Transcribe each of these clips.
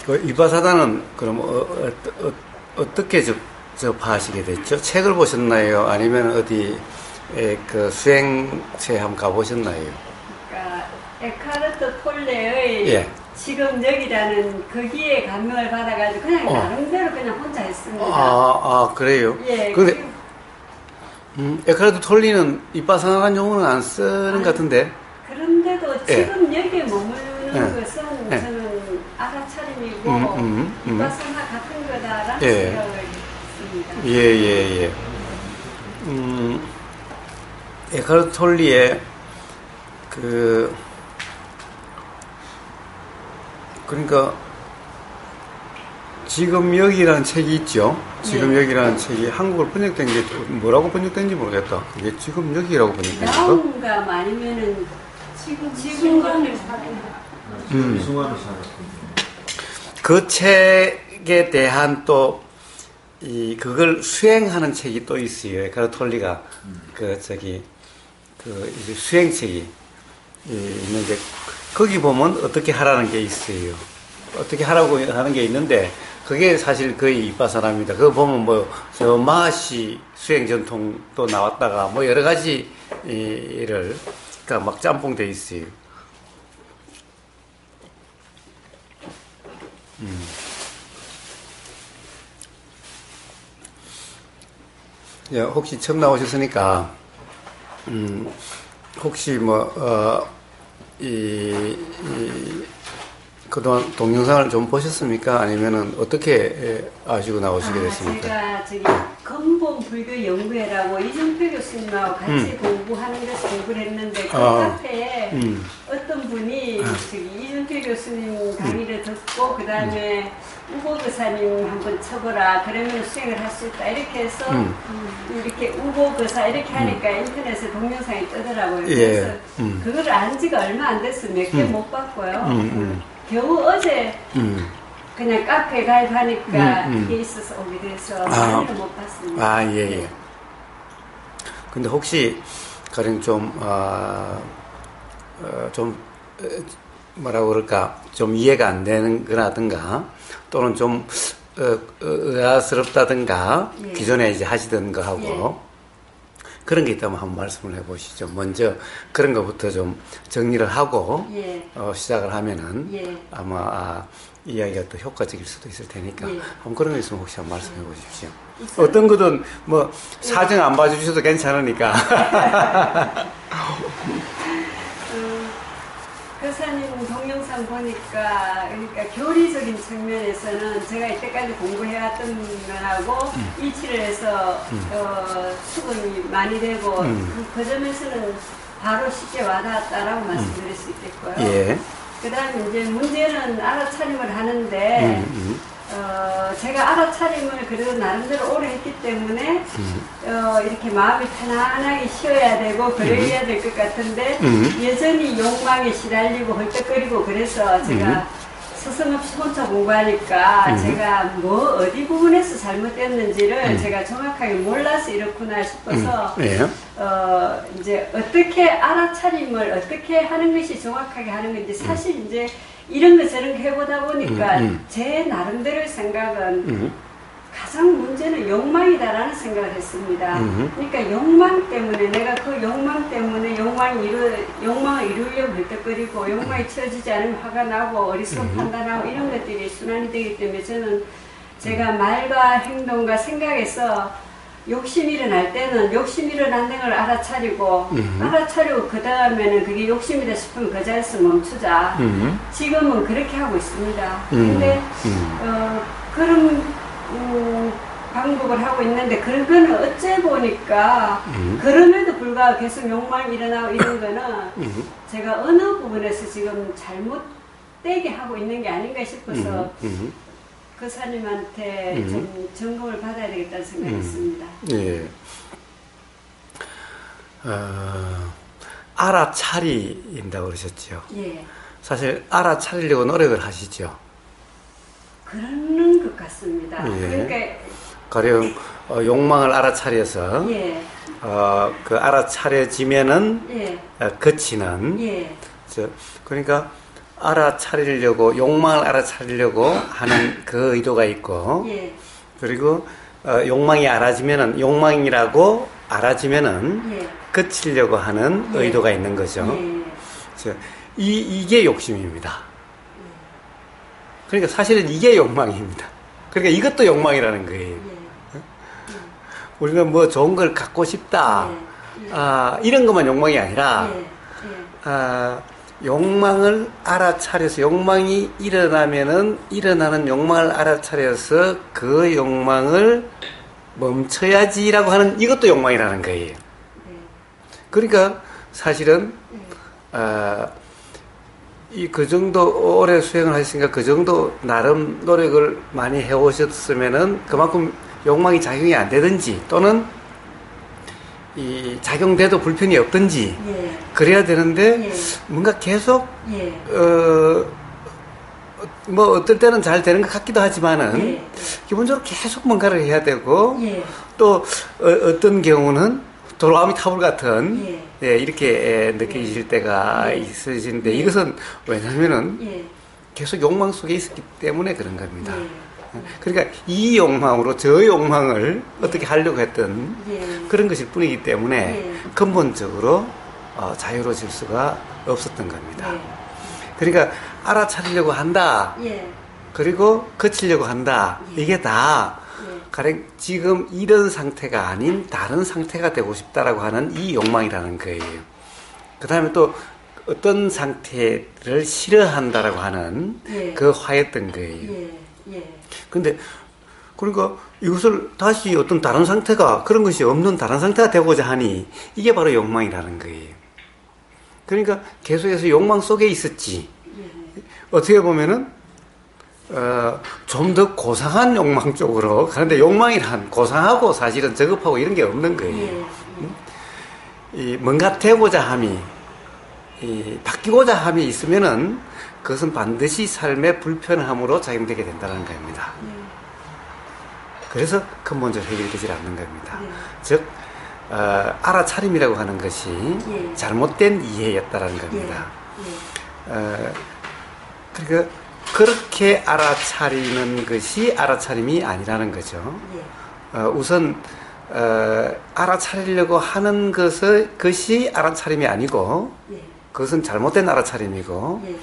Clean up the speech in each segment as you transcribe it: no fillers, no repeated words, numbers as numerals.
그 이바사다는 그럼 어떻게 접하시게 됐죠? 책을 보셨나요? 아니면 어디 그 수행체 한번 가보셨나요? 그러니까 에카르트 톨레의 예. 지금 여기라는 거기에 감명을 받아가지고 그냥 나름대로 그냥 혼자 했습니다. 그래요? 예. 근데 에카르트 톨리는 이바사나란 용어는 안 쓰는 것 같은데. 그런데도 예. 지금 여기에 머무르는 예. 것은 예. 저는 알아차림이고 이바사나 같은 거다라는 예. 생각을 했습니다. 예. 에카르트 톨리의 그러니까 지금 여기라는 책이 있죠. 지금 예. 여기라는 책이 한국어로 번역된 게 뭐라고 번역된지 모르겠다. 그게 지금 여기라고 번역된 거? 나온감 아니면은 지금 그 책에 대한 또 그걸 수행하는 책이 또 있어요. 에카르트 톨리가 이제 수행책이 있는데 거기 보면 어떻게 하라는 게 있어요. 어떻게 하라고 하는 게 있는데 그게 사실 거의 이빠사랍니다. 그거 보면 저 마하시 수행 전통도 나왔다가 여러 가지 그러니까 막 짬뽕돼 있어요. 야, 혹시 처음 나오셨으니까 혹시 그동안 동영상을 좀 보셨습니까? 아니면은 어떻게 아시고 나오시게 됐습니까? 제가 근본 불교 연구회라고 이정표 교수님하고 같이 공부하는 데서 공부를 했는데 그 카페에 어떤 분이 이정표 교수님 강의를 듣고 그 다음에 우보 교사님 한번 쳐보라 그러면 수행을 할 수 있다 이렇게 해서 이렇게 우보 교사 이렇게 하니까 인터넷에 동영상이 뜨더라고요. 그래서 그거를 안 지가 얼마 안 됐어요. 몇 개 못 봤고요. 겨우 어제 그냥 카페 가입하니까 이게 있어서 오게 돼서 많이는 못 봤습니다. 예. 근데 혹시 가령 좀 뭐라고 그럴까 좀 이해가 안 되는 거라든가 또는 좀 의아스럽다든가 예. 기존에 이제 하시던 거하고 예. 그런 게 있다면 한번 말씀을 해보시죠. 먼저 그런 것부터 좀 정리를 하고 예. 시작을 하면은 예. 아마 이야기가 또 효과적일 수도 있을 테니까 예. 한번 그런 거 있으면 혹시 한번 말씀해 보십시오. 어떤 거든 사정 안 봐주셔도 괜찮으니까. 교사님 동영상 보니까 그러니까 교리적인 측면에서는 제가 이때까지 공부해왔던 거하고 일치를 해서 수긍이 많이 되고 그 점에서는 바로 쉽게 와닿았다라고 말씀드릴 수 있겠고요. 예. 그 다음에 이제 문제는 알아차림을 하는데 제가 알아차림을 그래도 나름대로 오래 했기 때문에 이렇게 마음이 편안하게 쉬어야 되고 그래야 될 것 같은데 여전히 욕망에 시달리고 헐떡거리고 그래서 제가 스승없이 혼자 공부하니까 제가 어디 부분에서 잘못됐는지를 제가 정확하게 몰라서 이렇구나 싶어서 이제 어떻게 알아차림을 어떻게 하는 것이 정확하게 하는 건지 사실 이제 이런 거 저런 거 해보다 보니까 제 나름대로의 생각은 가장 문제는 욕망이다라는 생각을 했습니다. 그러니까 욕망 때문에 내가 그 욕망 때문에 욕망을 이루려고 헐떡거리고 욕망이 채워지지 않으면 화가 나고 어리석은 판단하고 이런 것들이 순환이 되기 때문에 저는 제가 말과 행동과 생각에서 욕심이 일어날 때는 욕심이 일어난다는 걸 알아차리고 그 다음에는 그게 욕심이다 싶으면 그 자리에서 멈추자. 지금은 그렇게 하고 있습니다. 근데 그런 방법을 하고 있는데 그거는 어째 보니까 그럼에도 불구하고 계속 욕망이 일어나고 이런 거는 제가 어느 부분에서 지금 잘못되게 하고 있는 게 아닌가 싶어서 교사님한테 좀 점검을 받아야 되겠다는 생각이 있습니다. 예. 알아차린다고 그러셨죠? 예. 사실 알아차리려고 노력을 하시죠? 그러는 것 같습니다. 예. 그러니까 가령 욕망을 알아차려서 예. 그 알아차려지면은 예. 그치는 예. 그러니까 알아차리려고, 욕망을 알아차리려고 하는 그 의도가 있고, 예. 그리고 욕망이 알아지면은, 욕망이라고 알아지면은 예. 그치려고 하는 예. 의도가 있는 거죠. 예. 그래서 이게 욕심입니다. 그러니까 사실은 이게 욕망입니다. 그러니까 이것도 욕망이라는 거예요. 예. 우리는 뭐 좋은 걸 갖고 싶다. 예. 이런 것만 욕망이 아니라, 예. 욕망을 알아차려서, 욕망이 일어나면은, 일어나는 욕망을 알아차려서 그 욕망을 멈춰야지라고 하는 이것도 욕망이라는 거예요. 그러니까 사실은, 그 정도 오래 수행을 하셨으니까 그 정도 나름 노력을 많이 해오셨으면은 그만큼 욕망이 작용이 안 되든지 또는 이 작용돼도 불편이 없든지 예. 그래야 되는데 예. 뭔가 계속 예. 뭐 어떨 때는 잘 되는 것 같기도 하지만은 예. 기본적으로 계속 뭔가를 해야 되고 예. 또 어떤 경우는 돌아오미 타불 같은 예. 예, 이렇게 느껴질 때가 예. 있으신데 예. 이것은 왜냐면은 예. 계속 욕망 속에 있었기 때문에 그런 겁니다. 예. 그러니까 이 욕망으로 저 욕망을 어떻게 하려고 했던 예. 그런 것일 뿐이기 때문에 예. 근본적으로 자유로워질 수가 없었던 겁니다. 예. 그러니까 알아차리려고 한다. 예. 그리고 거치려고 한다. 예. 이게 다 예. 가령 지금 이런 상태가 아닌 다른 상태가 되고 싶다라고 하는 이 욕망이라는 거예요. 그 다음에 또 어떤 상태를 싫어한다라고 하는 예. 그 화였던 거예요. 예. 예. 근데 그러니까 이것을 다시 어떤 다른 상태가 그런 것이 없는 다른 상태가 되고자 하니 이게 바로 욕망이라는 거예요. 그러니까 계속해서 욕망 속에 있었지. 어떻게 보면은 좀 더 고상한 욕망 쪽으로 가는데 욕망이란 고상하고 사실은 저급하고 이런 게 없는 거예요. 예. 이 뭔가 되고자 함이 바뀌고자 함이 있으면은 그것은 반드시 삶의 불편함으로 작용되게 된다는 겁니다. 그래서 근본적으로 해결되지 않는 겁니다. 예. 즉 알아차림이라고 하는 것이 예. 잘못된 이해였다라는 겁니다. 예. 그러니까 그렇게 알아차리는 것이 알아차림이 아니라는 거죠. 예. 우선 알아차리려고 하는 것이 알아차림이 아니고 예. 그것은 잘못된 알아차림이고 예.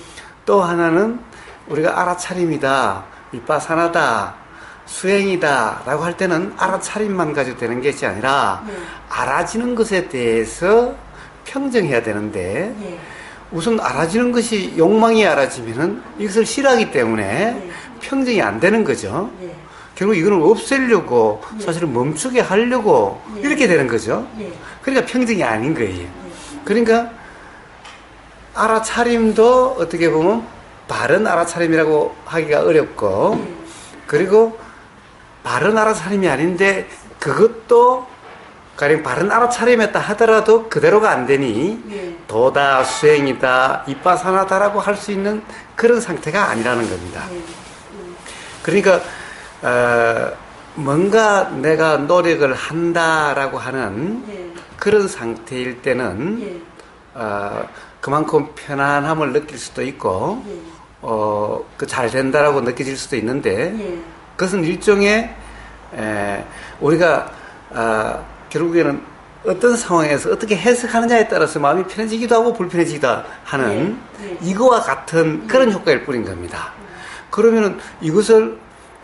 또 하나는 우리가 알아차림이다, 윗바사나다, 수행이다 라고 할 때는 알아차림만 가지고 되는 것이 아니라 예. 알아지는 것에 대해서 평정해야 되는데 예. 우선 알아지는 것이 욕망이 알아지면은 이것을 싫어하기 때문에 예. 평정이 안 되는 거죠. 예. 결국 이거는 없애려고 예. 사실은 멈추게 하려고 예. 이렇게 되는 거죠. 예. 그러니까 평정이 아닌 거예요. 예. 그러니까 알아차림도 어떻게 보면 바른 알아차림이라고 하기가 어렵고 예. 그리고 바른 알아차림이 아닌데 그것도 가령 바른 알아차림이었다 하더라도 그대로가 안 되니 예. 도다, 수행이다, 윗바사나다라고 할 수 있는 그런 상태가 아니라는 겁니다. 예. 그러니까 뭔가 내가 노력을 한다라고 하는 예. 그런 상태일 때는 예. 그만큼 편안함을 느낄 수도 있고 예. 그 잘 된다라고 느껴질 수도 있는데 예. 그것은 일종의 우리가 결국에는 어떤 상황에서 어떻게 해석하느냐에 따라서 마음이 편해지기도 하고 불편해지기도 하는 예. 이거와 같은 그런 효과일 뿐인 겁니다. 그러면은 이것을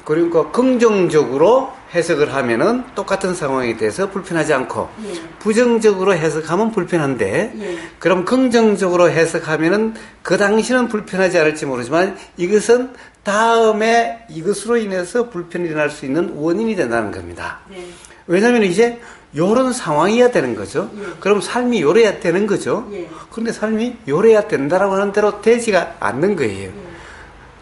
그러니까 긍정적으로 해석을 하면은 똑같은 상황에 대해서 불편하지 않고 예. 부정적으로 해석하면 불편한데 예. 그럼 긍정적으로 해석하면은 그 당시는 불편하지 않을지 모르지만 이것은 다음에 이것으로 인해서 불편이 일어날 수 있는 원인이 된다는 겁니다. 예. 왜냐하면 이제 요런 상황이어야 되는 거죠. 예. 그럼 삶이 요래야 되는 거죠. 예. 그런데 삶이 요래야 된다라고 하는 대로 되지가 않는 거예요.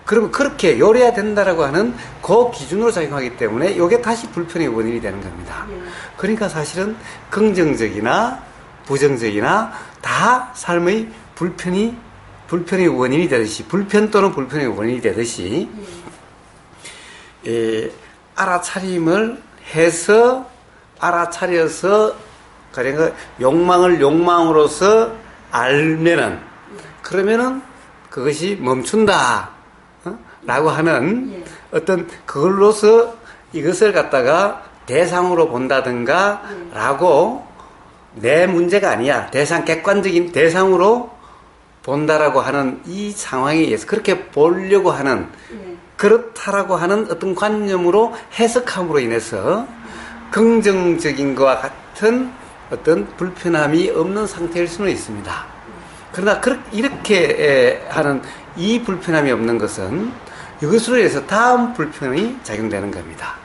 그러면 그렇게 요래야 된다라고 하는 그 기준으로 작용하기 때문에 이게 다시 불편의 원인이 되는 겁니다. 예. 그러니까 사실은 긍정적이나 부정적이나 다 삶의 불편의 원인이 되듯이 불편 또는 불편의 원인이 되듯이 알아차림을 해서 알아차려서 가령 욕망을 욕망으로서 알면은 그러면은 그것이 멈춘다. 라고 하는 예. 어떤 그걸로서 이것을 갖다가 대상으로 본다든가 라고 내 문제가 아니야. 객관적인 대상으로 본다라고 하는 이 상황에 의해서 그렇게 보려고 하는 그렇다라고 하는 어떤 관념으로 해석함으로 인해서 긍정적인 것과 같은 어떤 불편함이 없는 상태일 수는 있습니다. 그러나 이렇게 하는 이 불편함이 없는 것은 이것으로 해서 다음 불편이 작용되는 겁니다.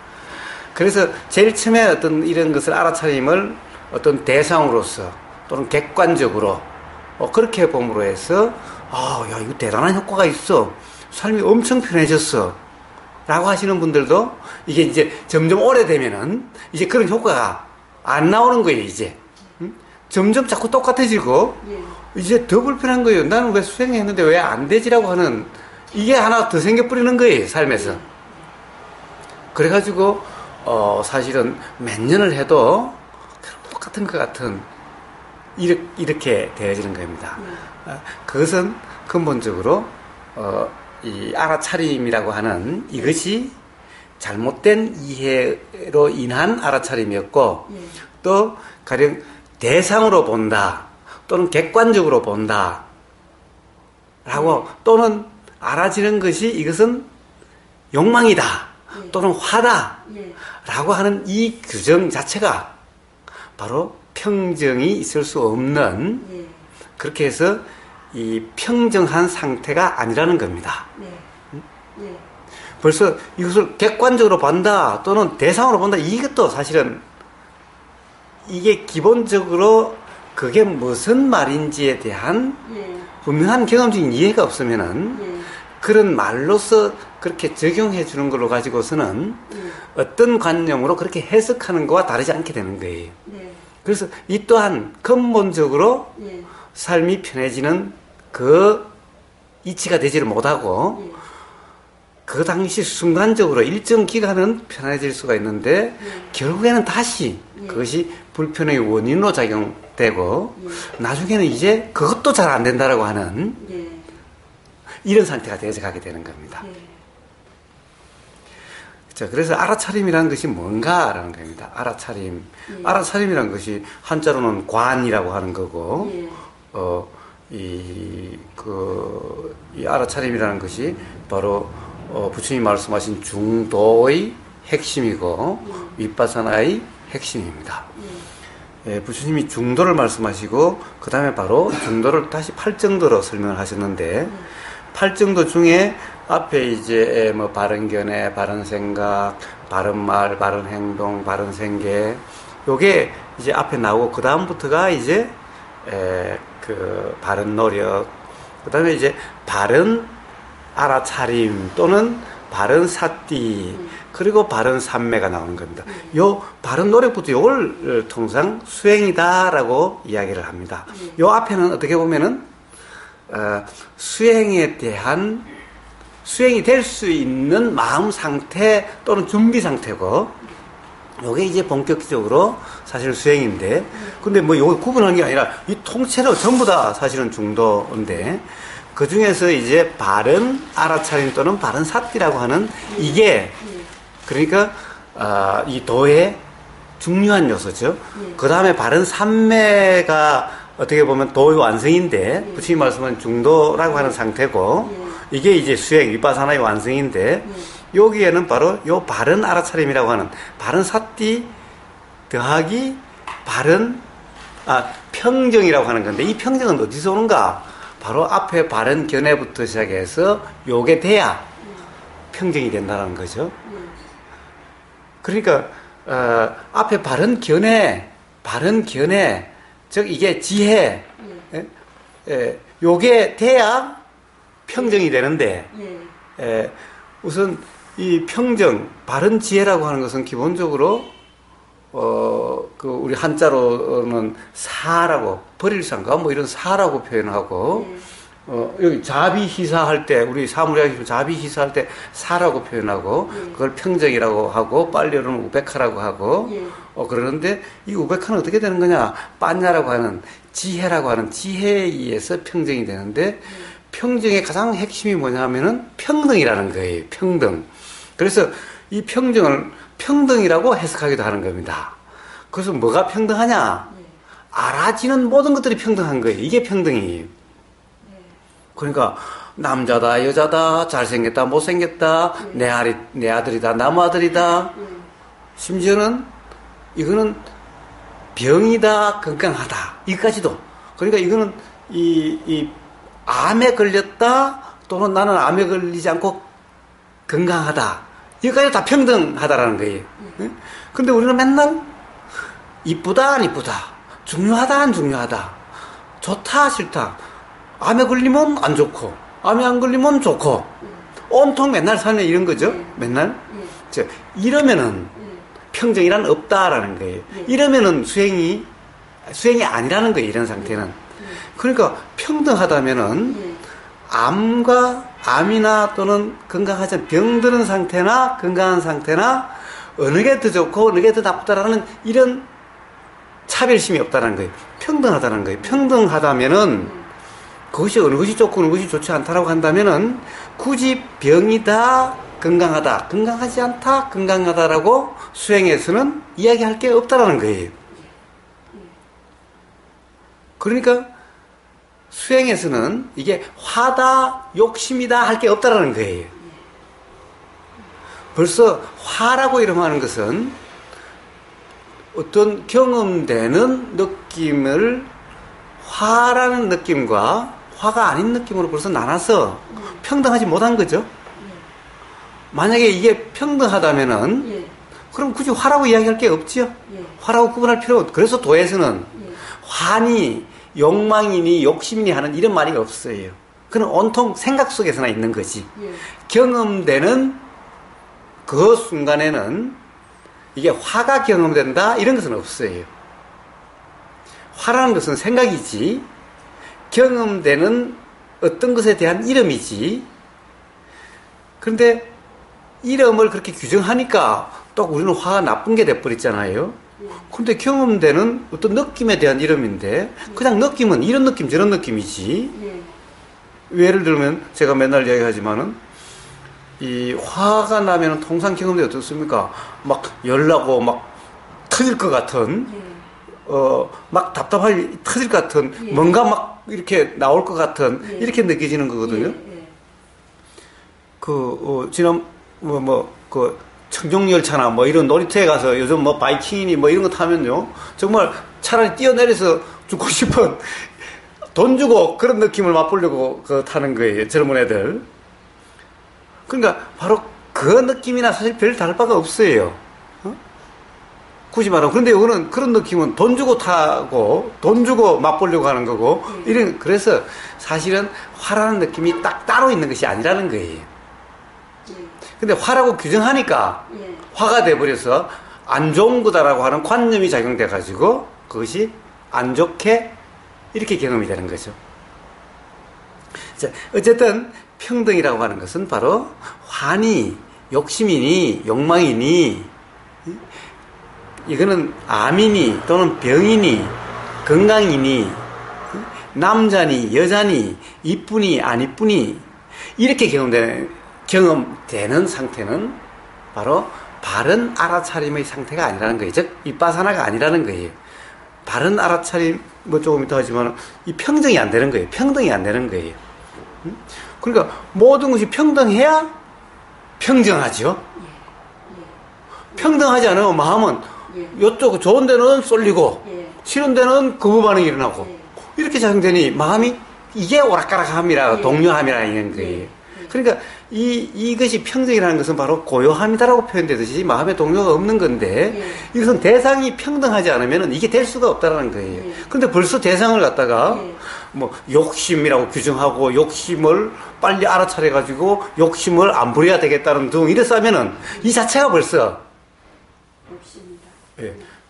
그래서 제일 처음에 어떤 이런 것을 알아차림을 어떤 대상으로서 또는 객관적으로 그렇게 봄으로 해서 야 이거 대단한 효과가 있어. 삶이 엄청 편해졌어. 라고 하시는 분들도 이게 이제 점점 오래되면은 이제 그런 효과가 안 나오는 거예요, 이제. 점점 자꾸 똑같아지고 이제 더 불편한 거예요. 나는 왜 수행했는데 왜 안 되지라고 하는 이게 하나 더 생겨버리는 거예요, 삶에서. 그래가지고 사실은 몇 년을 해도 똑같은 것 같은 이렇게 되어지는 겁니다. 그것은 근본적으로 이 알아차림이라고 하는 이것이 잘못된 이해로 인한 알아차림이었고 또 가령 대상으로 본다 또는 객관적으로 본다 라고 또는 알아지는 것이 이것은 욕망이다 또는 화다 라고 하는 이 규정 자체가 바로 평정이 있을 수 없는 그렇게 해서 이 평정한 상태가 아니라는 겁니다. 벌써 이것을 객관적으로 본다 또는 대상으로 본다 이것도 사실은 이게 기본적으로 그게 무슨 말인지에 대한 분명한 경험적인 이해가 없으면은 그런 말로서 그렇게 적용해 주는 걸로 가지고서는 어떤 관념으로 그렇게 해석하는 것과 다르지 않게 되는 거예요. 그래서 이 또한 근본적으로 삶이 편해지는 그 이치가 되지를 못하고 그 당시 순간적으로 일정 기간은 편해질 수가 있는데 결국에는 다시 그것이 불편의 원인으로 작용되고 나중에는 이제 그것도 잘 안 된다라고 하는 이런 상태가 되어서 가게 되는 겁니다. 자, 그래서 알아차림이라는 것이 뭔가라는 겁니다. 알아차림. 알아차림이라는 것이 한자로는 관이라고 하는 거고, 이 알아차림이라는 것이 바로, 부처님이 말씀하신 중도의 핵심이고, 윗바사나의 핵심입니다. 부처님이 중도를 말씀하시고, 그 다음에 바로 중도를 다시 8정도로 설명을 하셨는데, 8정도 중에 앞에 이제 뭐 바른 견해, 바른 생각, 바른 말, 바른 행동, 바른 생계 요게 이제 앞에 나오고 그 다음부터가 이제 그 바른 노력, 그 다음에 이제 바른 알아차림 또는 바른 사띠 그리고 바른 삼매가 나오는 겁니다. 요 바른 노력부터 요걸 통상 수행이다라고 이야기를 합니다. 요 앞에는 어떻게 보면은 수행에 대한 수행이 될 수 있는 마음 상태 또는 준비 상태고 요게 이제 본격적으로 사실 수행인데 근데 뭐 요거 구분하는 게 아니라 이 통째로 전부 다 사실은 중도인데 그 중에서 이제 바른 알아차림 또는 바른 사띠라고 하는 이게 그러니까 이 도의 중요한 요소죠. 그 다음에 바른 삼매가 어떻게 보면 도의 완성인데 부처님 말씀은 중도라고 하는 상태고 이게 이제 수행 윗바사나의 완성인데 여기에는 바로 요 바른 알아차림이라고 하는 바른 사띠 더하기 바른 평정이라고 하는 건데 이 평정은 어디서 오는가? 바로 앞에 바른 견해부터 시작해서 요게 돼야 평정이 된다는 거죠. 그러니까 앞에 바른 견해 즉 이게 지혜 요게 돼야 평정이 되는데 우선 이 평정 바른 지혜라고 하는 것은 기본적으로 그 우리 한자로는 사라고 버릴상가 뭐 이런 사라고 표현하고 여기 자비희사할 때 우리 사무리학에서 자비희사할 때 사라고 표현하고 그걸 평정이라고 하고 빨리로는 우베카라고 하고 그러는데 이 우베카는 어떻게 되는 거냐? 빠냐라고 하는 지혜라고 하는 지혜에 의해서 평정이 되는데 평정의 가장 핵심이 뭐냐면은 평등이라는 거예요. 평등. 그래서 이 평정을 평등이라고 해석하기도 하는 겁니다. 그래서 뭐가 평등하냐? 알아지는 모든 것들이 평등한 거예요. 이게 평등이에요. 그러니까 남자다, 여자다, 잘생겼다, 못생겼다, 내 아들이다, 남의 아들이다. 심지어는 이거는 병이다, 건강하다. 이까지도. 그러니까 이거는 이 암에 걸렸다, 또는 나는 암에 걸리지 않고 건강하다. 이까지 다 평등하다라는 거예요. 근데 우리는 맨날 이쁘다, 안 이쁘다. 중요하다, 안 중요하다. 좋다, 싫다. 암에 걸리면 안 좋고, 암에 안 걸리면 좋고, 온통 맨날 사는 이런 거죠. 맨날. 이러면은 평정이란 없다라는 거예요. 이러면은 수행이 아니라는 거예요. 이런 상태는. 그러니까 평등하다면은 암이나 또는 건강하지 않은 병드는 상태나 건강한 상태나 어느 게 더 좋고 어느 게 더 나쁘다라는 이런 차별심이 없다는 거예요. 평등하다는 거예요. 평등하다면은 그것이 어느 것이 좋고 어느 것이 좋지 않다라고 한다면은 굳이 병이다, 건강하다, 건강하지 않다, 건강하다라고 수행에서는 이야기할 게 없다라는 거예요. 그러니까 수행에서는 이게 화다, 욕심이다 할 게 없다라는 거예요. 벌써 화라고 이름하는 것은 어떤 경험되는 느낌을 화라는 느낌과 화가 아닌 느낌으로 벌써 나눠서 평등하지 못한 거죠. 만약에 이게 평등하다면은 그럼 굳이 화라고 이야기할 게 없죠. 화라고 구분할 필요 없고. 그래서 도에서는 화니 욕망이니 욕심이니 하는 이런 말이 없어요. 그건 온통 생각 속에서나 있는 거지. 경험되는 그 순간에는 이게 화가 경험된다 이런 것은 없어요. 화라는 것은 생각이지, 경험되는 어떤 것에 대한 이름이지. 그런데 이름을 그렇게 규정하니까 또 우리는 화가 나쁜 게 돼버렸잖아요. 근데 경험되는 어떤 느낌에 대한 이름인데 그냥 느낌은 이런 느낌 저런 느낌이지. 예를 들면 제가 맨날 이야기하지만은 이 화가 나면 통상 경험이 어떻습니까? 막 열나고 막 터질 것 같은 막 답답하게 터질 것 같은 뭔가 막 이렇게 나올 것 같은 이렇게 느껴지는 거거든요. 지난 그 청룡열차나 뭐 이런 놀이터에 가서 요즘 뭐 바이킹이니 뭐 이런 거 타면요 정말 차라리 뛰어내려서 죽고 싶은 돈 주고 그런 느낌을 맛보려고 타는 거예요. 젊은 애들. 그러니까 바로 그 느낌이나 사실 별 다를 바가 없어요. 굳이 말하면. 그런데 이거는 그런 느낌은 돈 주고 타고 돈 주고 맛보려고 하는 거고 그래서 사실은 화라는 느낌이 딱 따로 있는 것이 아니라는 거예요. 근데 화라고 규정하니까 화가 돼버려서 안 좋은 거다라고 하는 관념이 작용돼 가지고 그것이 안 좋게 이렇게 경험이 되는 거죠. 자, 어쨌든 평등이라고 하는 것은 바로 화니 욕심이니 욕망이니 이거는 암이니 또는 병이니 건강이니 남자니 여자니 이쁘니 안 이쁘니 이렇게 경험되는 상태는 바로 바른 알아차림의 상태가 아니라는 거예요. 즉 윗바사나가 아니라는 거예요. 바른 알아차림 뭐 조금 이따 하지만 이 평등이 안 되는 거예요. 평등이 안 되는 거예요. 그러니까 모든 것이 평등해야 평정하죠. 평등하지 않으면 마음은 이쪽 좋은 데는 쏠리고 싫은 데는 거부 반응이 일어나고 이렇게 작용되니 마음이 이게 오락가락함이라 동요함이라 이런 거예요. 그러니까 이것이 평정이라는 것은 바로 고요함이다라고 표현되듯이 마음에 동요가 없는 건데 이것은 대상이 평등하지 않으면 이게 될 수가 없다라는 거예요. 그런데 벌써 대상을 갖다가 뭐 욕심이라고 규정하고 욕심을 빨리 알아차려 가지고 욕심을 안 부려야 되겠다는 등 이래서 하면은 이 자체가 벌써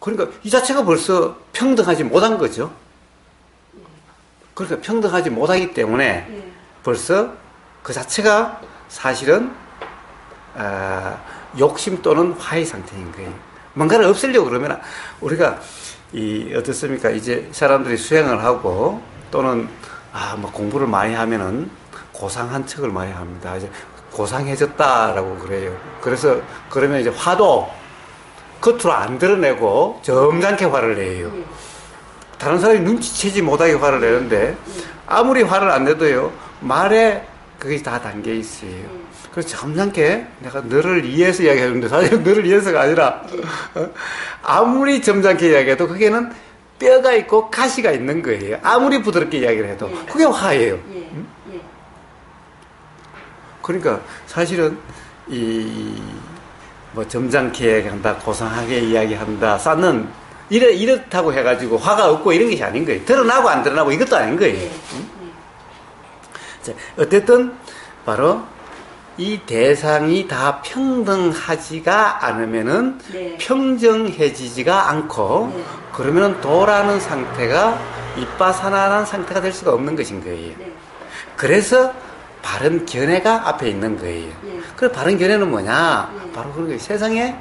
그러니까 이 자체가 벌써 평등하지 못한 거죠. 그러니까 평등하지 못하기 때문에 벌써 그 자체가 사실은 욕심 또는 화의 상태인 거예요. 뭔가를 없애려고 그러면 우리가 어떻습니까? 이제 사람들이 수행을 하고 또는 뭐 공부를 많이 하면은 고상한 척을 많이 합니다. 이제 고상해졌다라고 그래요. 그래서 그러면 이제 화도 겉으로 안 드러내고 점잖게 화를 내요. 다른 사람이 눈치채지 못하게 화를 내는데 아무리 화를 안 내도요 말에 그게 다 담겨 있어요. 그래서 점잖게 내가 너를 위해서 이야기하는데 사실은 너를 위해서가 아니라 아무리 점잖게 이야기해도 그게는 뼈가 있고 가시가 있는 거예요. 아무리 부드럽게 이야기를 해도 그게 화예요. 그러니까 사실은 뭐 점잖게 이야기한다, 고상하게 이야기한다, 쌓는 이렇다고 해가지고 화가 없고 이런 것이 아닌 거예요. 드러나고 안 드러나고 이것도 아닌 거예요. 자, 어쨌든 바로 이 대상이 다 평등하지가 않으면은 평정해지지가 않고 그러면은 도라는 상태가 이빠사나라는 상태가 될 수가 없는 것인 거예요. 그래서 바른 견해가 앞에 있는 거예요. 그래서 바른 견해는 뭐냐? 바로 그런 거예요. 세상에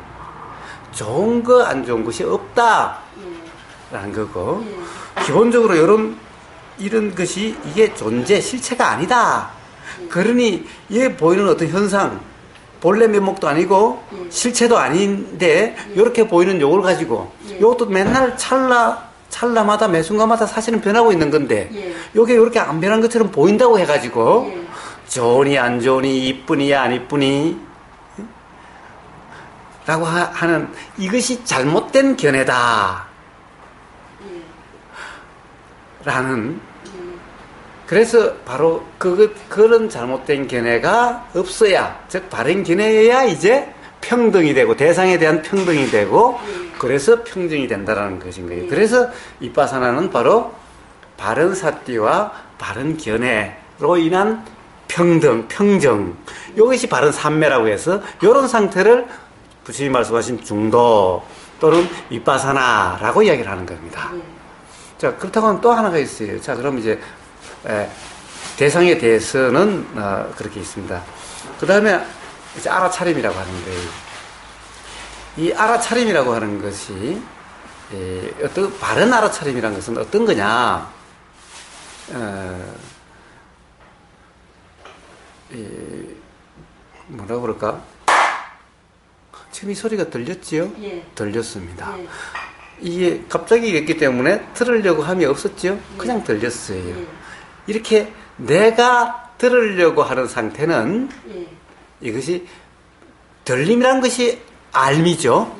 좋은 거 안 좋은 것이 없다라는 거고 기본적으로 이런 것이 이게 존재 실체가 아니다. 그러니 얘 보이는 어떤 현상 본래 면목도 아니고 실체도 아닌데 이렇게 보이는 요걸 가지고 요것도 맨날 찰나마다 매 순간마다 사실은 변하고 있는 건데 요게 이렇게 안 변한 것처럼 보인다고 해가지고 좋으니 안 좋으니 이쁘니 안 이쁘니 라고 하는 이것이 잘못된 견해다 라는 그래서 바로 그런 잘못된 견해가 없어야 즉 바른 견해여야 이제 평등이 되고 대상에 대한 평등이 되고 그래서 평등이 된다라는 것인 거예요. 그래서 이빠사나는 바로 바른 사띠와 바른 견해로 인한 평등, 평정 이것이 바른 삼매라고 해서 이런 상태를 부처님 말씀하신 중도 또는 이빠사나라고 이야기를 하는 겁니다. 자 그렇다고 하면 또 하나가 있어요. 자 그럼 이제 대상에 대해서는 그렇게 있습니다. 그 다음에 이제 알아차림이라고 하는 거예요. 이 알아차림이라고 하는 것이 어떤 바른 알아차림이라는 것은 어떤 거냐? 뭐라고 그럴까? 지금 이 소리가 들렸지요? 예. 들렸습니다. 예. 이게 갑자기 이랬기 때문에 들으려고 함이 없었죠? 그냥 들렸어요. 이렇게 내가 들으려고 하는 상태는 이것이 들림이라는 것이 알미죠.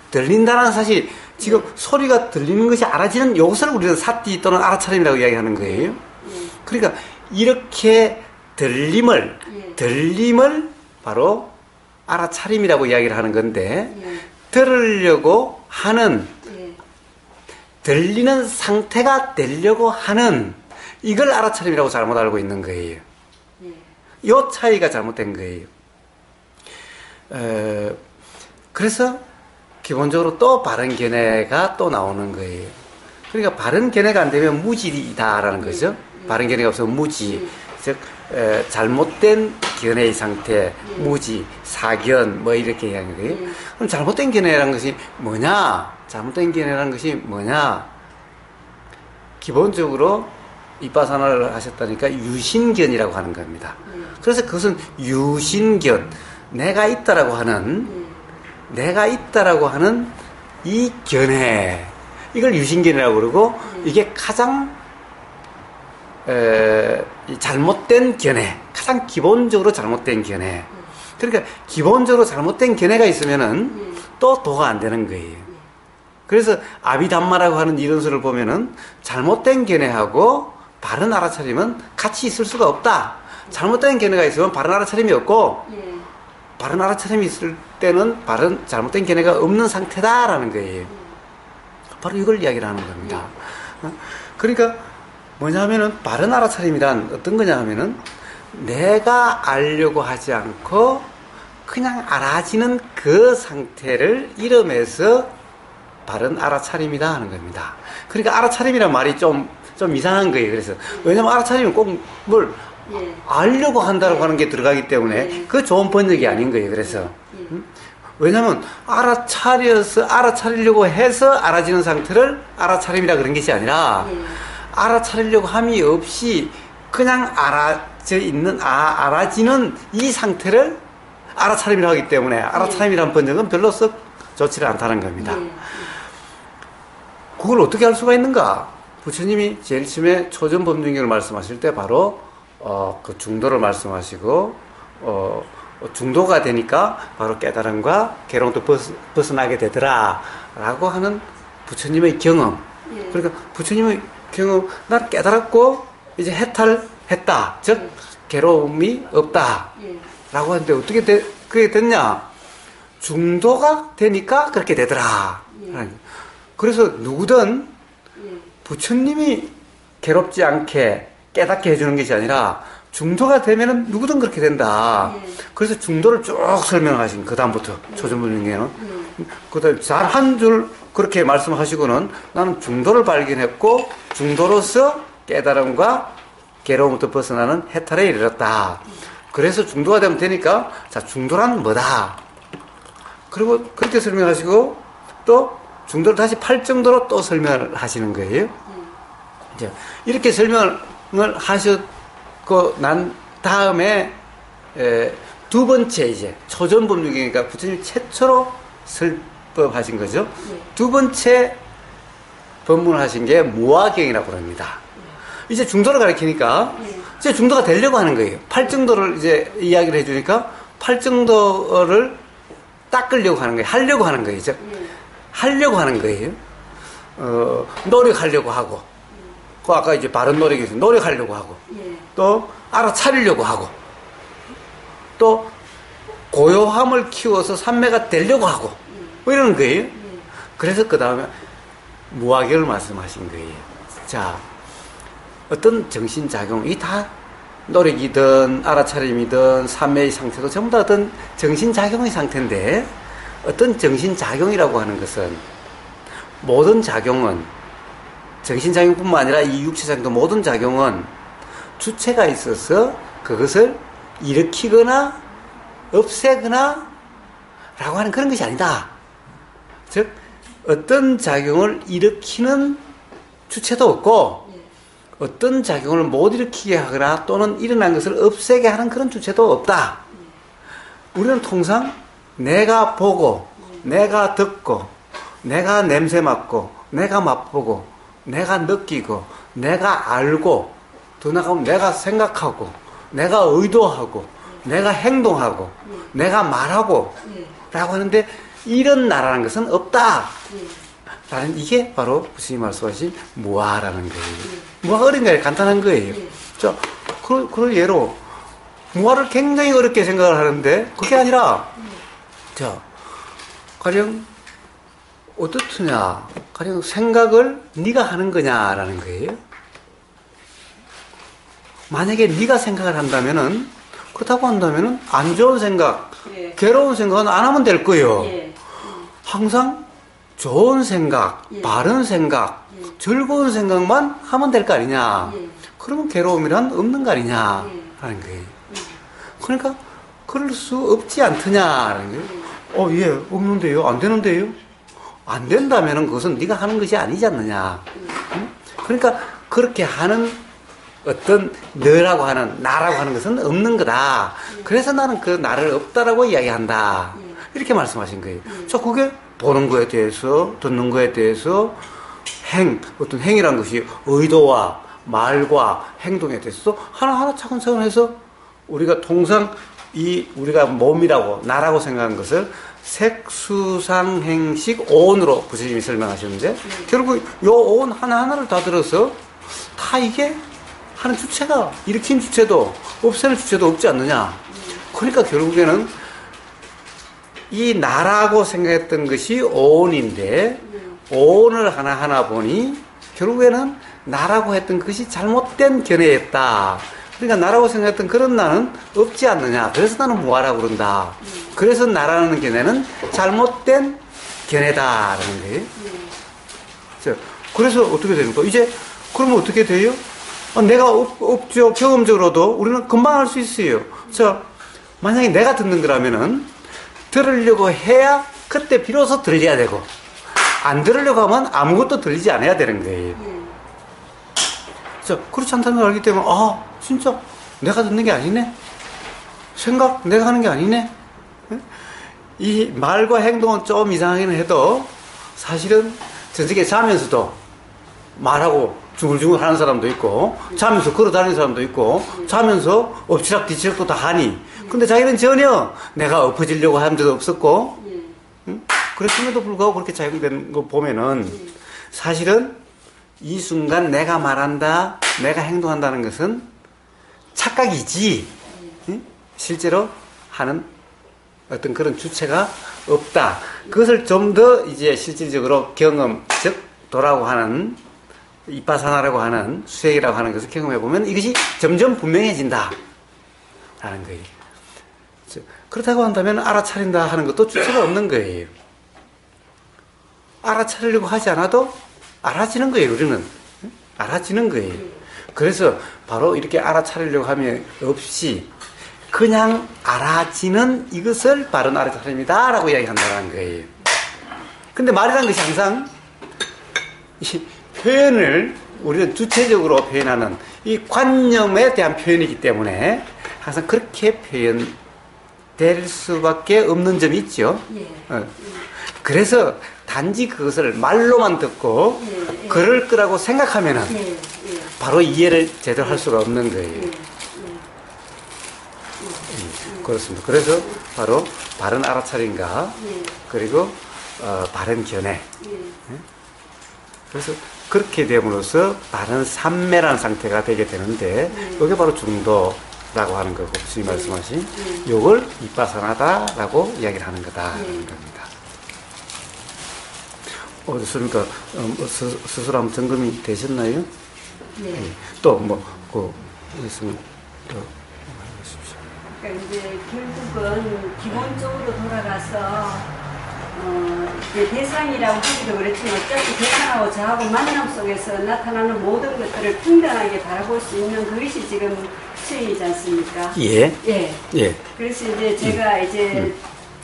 들린다는 사실 지금 바로 들리는 것이 알아지는 요것을 우리는 사띠 또는 알아차림이라고 이야기하는 거예요. 그러니까 이렇게 들림을 바로 알아차림이라고 이야기를 하는 건데 들으려고 하는 들리는 상태가 되려고 하는 이걸 알아차림이라고 잘못 알고 있는 거예요. 이 차이가 잘못된 거예요. 그래서 기본적으로 또 바른 견해가 또 나오는 거예요. 그러니까 바른 견해가 안 되면 무지이다라는 거죠. 바른 견해가 없으면 무지, 즉 잘못된 견해의 상태, 무지, 사견 뭐 이렇게 이야기하는 거예요. 그럼 잘못된 견해라는 것이 뭐냐? 잘못된 견해라는 것이 뭐냐? 기본적으로 이빠사나를 하셨다니까 유신견이라고 하는 겁니다. 그래서 그것은 유신견, 내가 있다라고 하는 이 견해, 이걸 유신견이라고 그러고 이게 가장 잘못된 견해, 가장 기본적으로 잘못된 견해. 그러니까 기본적으로 잘못된 견해가 있으면은 또 도가 안 되는 거예요. 그래서 아비담마라고 하는 이론서를 보면은 잘못된 견해하고 바른 알아차림은 같이 있을 수가 없다. 잘못된 견해가 있으면 바른 알아차림이 없고 바른 알아차림이 있을 때는 잘못된 견해가 없는 상태다라는 거예요. 바로 이걸 이야기를 하는 겁니다. 그러니까 뭐냐면은 바른 알아차림이란 어떤 거냐 하면은 내가 알려고 하지 않고 그냥 알아지는 그 상태를 이름해서 바른 알아차림이다 하는 겁니다. 그러니까 알아차림이란 말이 좀 이상한 거예요. 그래서 왜냐면 알아차림은 꼭 뭘 알려고 한다고 하는 게 들어가기 때문에 그 좋은 번역이 아닌 거예요. 그래서 왜냐면 알아차리려고 해서 알아지는 상태를 알아차림이라 그런 것이 아니라 알아차리려고 함이 없이 그냥 알아져 있는, 알아지는 이 상태를 알아차림이라고 하기 때문에 알아차림이라는 번역은 별로 썩 좋지를 않다는 겁니다. 그걸 어떻게 할 수가 있는가? 부처님이 제일 처음에 초전법륜경을 말씀하실 때 바로 그 중도를 말씀하시고 중도가 되니까 바로 깨달음과 괴로움도 벗어나게 되더라 라고 하는 부처님의 경험. 그러니까 부처님의 경험, 난 깨달았고 이제 해탈했다, 즉 괴로움이 없다 라고 하는데 어떻게 그게 됐냐? 중도가 되니까 그렇게 되더라. 그래서 누구든 부처님이 괴롭지 않게 깨닫게 해주는 것이 아니라 중도가 되면은 누구든 그렇게 된다. 그래서 중도를 쭉 설명하신 그 다음부터 초전불능에는 그다음 잘 한 줄 그렇게 말씀하시고는 나는 중도를 발견했고 중도로서 깨달음과 괴로움부터 벗어나는 해탈에 이르렀다. 그래서 중도가 되면 되니까 자 중도란 뭐다. 그리고 그렇게 설명하시고 또 중도를 다시 8정도로 또 설명을 하시는 거예요. 이제 이렇게 설명을 하셨고 난 다음에 두 번째 이제 초전법륜경이니까 부처님 최초로 설법하신 거죠. 두 번째 법문을 하신 게 무아경이라고 합니다. 이제 중도를 가리키니까 이제 중도가 되려고 하는 거예요. 8정도를 이제 이야기를 해주니까 8정도를 닦으려고 하는 거예요. 하려고 하는 거예요. 하려고 하는 거예요. 노력하려고 하고, 그 아까 이제 바른 노력이 있어요. 노력하려고 하고, 또 알아차리려고 하고, 또 고요함을 키워서 삼매가 되려고 하고, 뭐 이러는 거예요. 그래서 그 다음에 무아경을 말씀하신 거예요. 자, 어떤 정신작용이 다 노력이든 알아차림이든 삼매의 상태도 전부 다 어떤 정신작용의 상태인데 어떤 정신작용이라고 하는 것은 모든 작용은 정신작용뿐만 아니라 이 육체작용도 모든 작용은 주체가 있어서 그것을 일으키거나 없애거나 라고 하는 그런 것이 아니다. 즉 어떤 작용을 일으키는 주체도 없고 어떤 작용을 못 일으키게 하거나 또는 일어난 것을 없애게 하는 그런 주체도 없다. 우리는 통상 내가 보고 내가 듣고 내가 냄새 맡고 내가 맛보고 내가 느끼고 내가 알고 더 나가면 내가 생각하고 내가 의도하고 내가 행동하고 내가 말하고 라고 하는데 이런 나라는 것은 없다 라는 이게 바로 부처님 말씀하신 무아라는 거예요. 무아가 어린 거예요. 간단한 거예요. 자, 그런 예로 무아를 굉장히 어렵게 생각을 하는데 그게 아니라 자, 가령 어떻느냐, 가령 생각을 네가 하는 거냐라는 거예요. 만약에 네가 생각을 한다면은 그렇다고 한다면은 안 좋은 생각, 괴로운 생각은 안 하면 될 거예요. 항상 좋은 생각, 바른 생각, 즐거운 생각만 하면 될 거 아니냐. 그러면 괴로움이란 없는 거 아니냐 하는 거예요. 그러니까 그럴 수 없지 않더냐라는 거예요. 예, 없는데요? 안 되는데요? 안 된다면 그것은 네가 하는 것이 아니지 않느냐. 그러니까 그렇게 하는 어떤 너라고 하는 나라고 하는 것은 없는 거다. 그래서 나는 그 나를 없다라고 이야기한다. 이렇게 말씀하신 거예요. 자, 그게 보는 거에 대해서 듣는 거에 대해서 어떤 행이라는 것이 의도와 말과 행동에 대해서 하나하나 차근차근 해서 우리가 통상 우리가 몸이라고 나라고 생각한 것을 색수상행식 오온으로 부처님이 설명하셨는데 결국 요 오온 하나하나를 다 들어서 다 이게 하는 주체가 일으킨 주체도 없애는 주체도 없지 않느냐. 그러니까 결국에는 이 나라고 생각했던 것이 오온인데 오온을 하나하나 보니 결국에는 나라고 했던 것이 잘못된 견해였다. 그러니까 나라고 생각했던 그런 나는 없지 않느냐. 그래서 나는 무아라고 그런다. 그래서 나라는 견해는 잘못된 견해다라는 거예요. 그래서 어떻게 됩니까? 이제 그러면 어떻게 돼요? 내가 없죠. 경험적으로도 우리는 금방 할 수 있어요. 자, 만약에 내가 듣는 거라면은 들으려고 해야 그때 비로소 들려야 되고 안 들으려고 하면 아무것도 들리지 않아야 되는 거예요. 자, 그렇지 않다는 걸 알기 때문에 진짜 내가 듣는 게 아니네? 생각? 내가 하는 게 아니네? 이 말과 행동은 좀 이상하기는 해도 사실은 전세계 자면서도 말하고 중얼중얼 하는 사람도 있고 자면서 걸어 다니는 사람도 있고 자면서 엎치락 뒤치락도 다 하니 근데 자기는 전혀 내가 엎어지려고 한 적도 없었고 그랬음에도 불구하고 그렇게 작용되는 거 보면은 사실은 이 순간 내가 말한다 내가 행동한다는 것은 착각이지 실제로 하는 어떤 그런 주체가 없다. 그것을 좀 더 이제 실질적으로 경험, 즉 도라고 하는 이빠사나라고 하는 수행이라고 하는 것을 경험해 보면 이것이 점점 분명해진다 라는 거예요. 그렇다고 한다면 알아차린다 하는 것도 주체가 없는 거예요. 알아차리려고 하지 않아도 알아지는 거예요. 우리는 알아지는 거예요. 그래서 바로 이렇게 알아차리려고 하면 없이 그냥 알아지는 이것을 바른 알아차림이다 라고 이야기한다는 거예요. 근데 말이라는 것이 항상 이 표현을 우리는 주체적으로 표현하는 이 관념에 대한 표현이기 때문에 항상 그렇게 표현될 수밖에 없는 점이 있죠. 그래서 단지 그것을 말로만 듣고 그럴 거라고 생각하면은 바로 이해를 제대로 할 수가 없는 거예요. 그렇습니다. 그래서 바로 바른 알아차림과 그리고 바른 견해. 그래서 그렇게 됨으로써 바른 삼매라는 상태가 되게 되는데 이게 바로 중도라고 하는 거고 주님 말씀하신 이걸 이빠사나다라고 이야기를 하는 거다라는 겁니다. 어떻습니까? 스스로 한번 점검이 되셨나요? 네. 또 그 있으면 또 그러니까 이제 결국은 기본적으로 돌아가서 이제 대상이라고 하기도 그렇지만 어차피 대상하고 저하고 만남 속에서 나타나는 모든 것들을 평등하게 바라볼 수 있는 그것이 지금 수행이지 않습니까? 예. 예. 예. 그래서 이제 제가 이제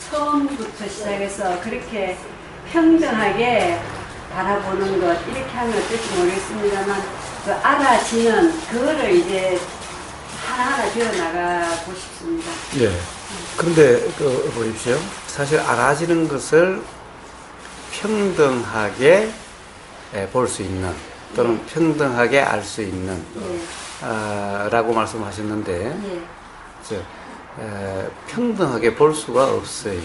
처음부터 시작해서 그렇게 평등하게 바라보는 것 이렇게 하면 어떨지 모르겠습니다만 그 알아지는 그거를 이제 하나하나 배워나가고 싶습니다. 예. 그런데 보십시오. 사실 알아지는 것을 평등하게 볼 수 있는 또는 평등하게 알 수 있는 라고 말씀하셨는데 평등하게 볼 수가 없어요.